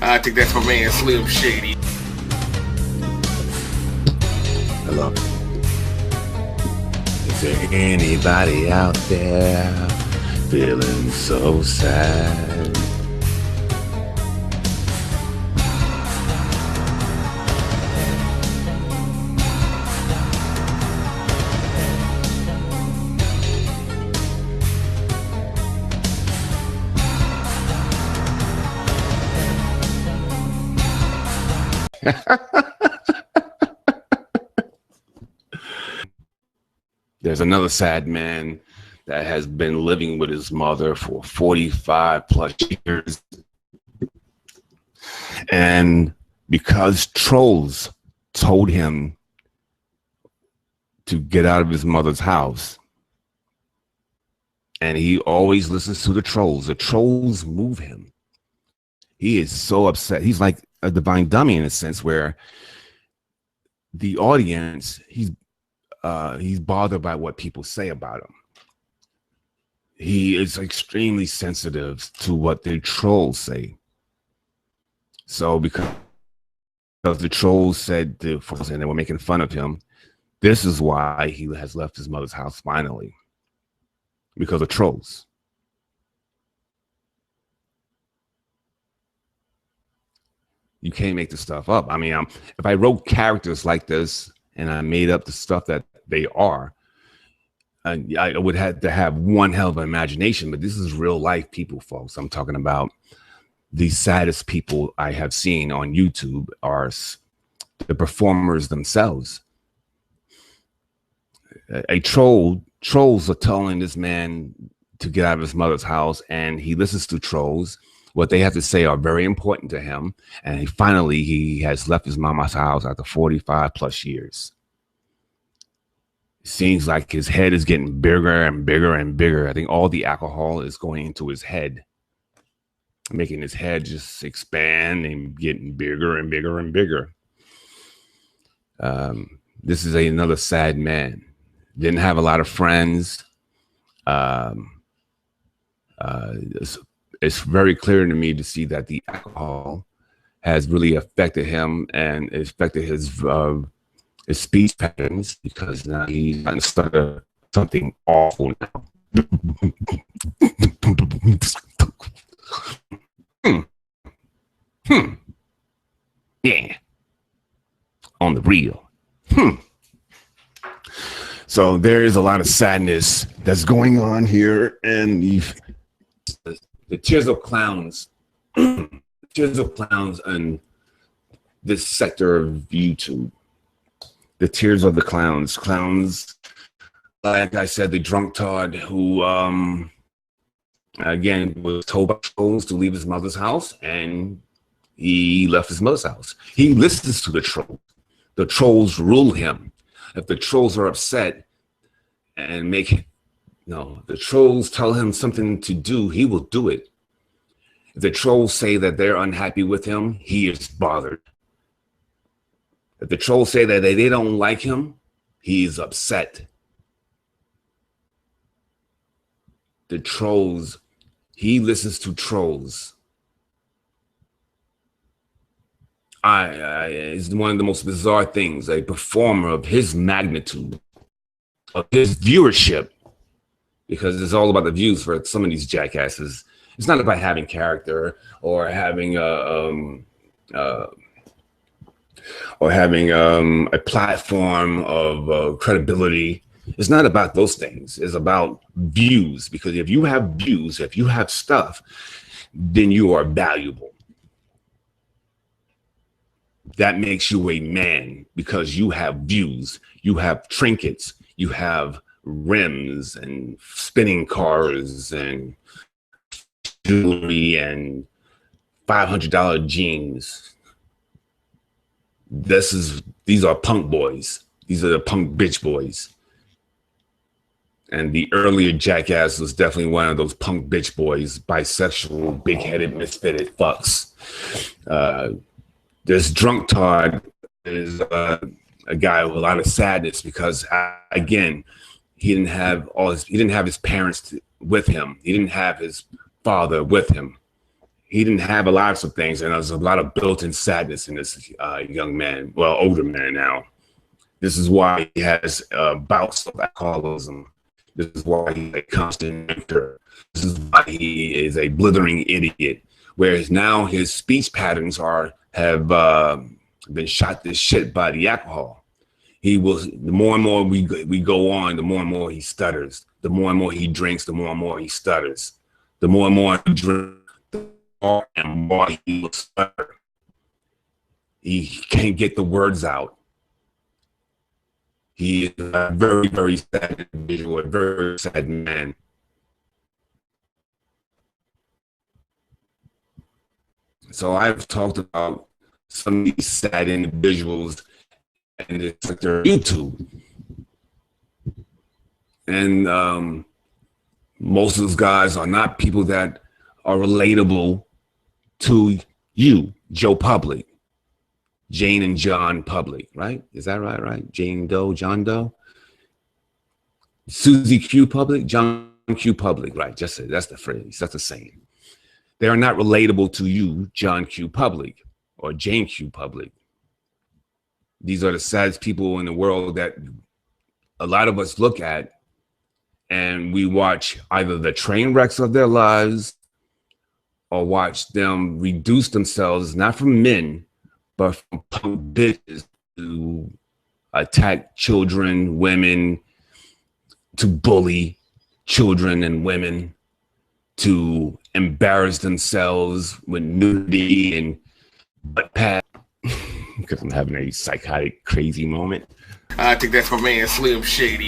I think that's my man Slim Shady. Hello. Is there anybody out there feeling so sad? There's another sad man that has been living with his mother for 45 plus years. And because trolls told him to get out of his mother's house, and he always listens to the trolls move him. He is so upset. He's like a divine dummy in a sense, where the audience, he's bothered by what people say about him. He is extremely sensitive to what the trolls say. So because the trolls said and they were making fun of him, this is why he has left his mother's house finally, because of trolls. You can't make this stuff up. I mean, if I wrote characters like this and I made up the stuff that they are, I would have to have one hell of an imagination. But this is real life people, folks. I'm talking about the saddest people I have seen on YouTube are the performers themselves. Trolls are telling this man to get out of his mother's house, and he listens to trolls. What they have to say are very important to him. And he has left his mama's house after 45 plus years. It seems like his head is getting bigger and bigger and bigger. I think all the alcohol is going into his head, making his head just expand and getting bigger and bigger and bigger. This is another sad man. Didn't have a lot of friends. It's very clear to me to see that the alcohol has really affected him and affected his speech patterns, because now he's trying to start something awful now. Yeah. On the real. So there is a lot of sadness that's going on here, and the tears of clowns, tears of clowns in this sector of YouTube. The tears of the clowns. Clowns, like I said, the drunk tard who, again, was told by trolls to leave his mother's house, and he left his mother's house. He listens to the trolls. The trolls rule him. If the trolls are upset and the trolls tell him something to do, he will do it. If the trolls say that they're unhappy with him, he is bothered. If the trolls say that they don't like him, he's upset. The trolls, he listens to trolls. It's one of the most bizarre things. A performer of his magnitude, of his viewership, because it's all about the views for some of these jackasses. It's not about having character or having a platform of credibility. It's not about those things. It's about views, because if you have views, if you have stuff, then you are valuable. That makes you a man, because you have views, you have trinkets, you have rims and spinning cars and jewelry and $500 jeans. These are punk boys. These are the punk bitch boys. And the earlier jackass was definitely one of those punk bitch boys, bisexual, big-headed, misfitted fucks. This drunk tard is a guy with a lot of sadness, because again, he didn't have his parents with him. He didn't have his father with him. he didn't have a lot of things, and there's a lot of built-in sadness in this young man, well, older man now. This is why he has bouts of alcoholism. This is why he's a constant drinker. This is why he is a blithering idiot. Whereas now his speech patterns have been shot to shit by the alcohol. The more and more we go on, the more and more he stutters. The more and more he drinks, the more and more he stutters. The more and more he drinks, the more and more he will stutter. He can't get the words out. He is a very, very sad individual, a very sad man. So I've talked about some of these sad individuals and it's like their YouTube. And most of those guys are not people that are relatable to you, Joe Public. Jane and John Public, right? Is that right? Jane Doe, John Doe? Susie Q Public, John Q Public, right? Just that's the phrase, that's the saying. They are not relatable to you, John Q Public or Jane Q Public. These are the saddest people in the world that a lot of us look at and we watch either the train wrecks of their lives or watch them reduce themselves, not from men, but from punk bitches to attack children, women, to bully children and women, to embarrass themselves with nudity and butt pat. Because I'm having a psychotic, crazy moment. I think that's my man Slim Shady.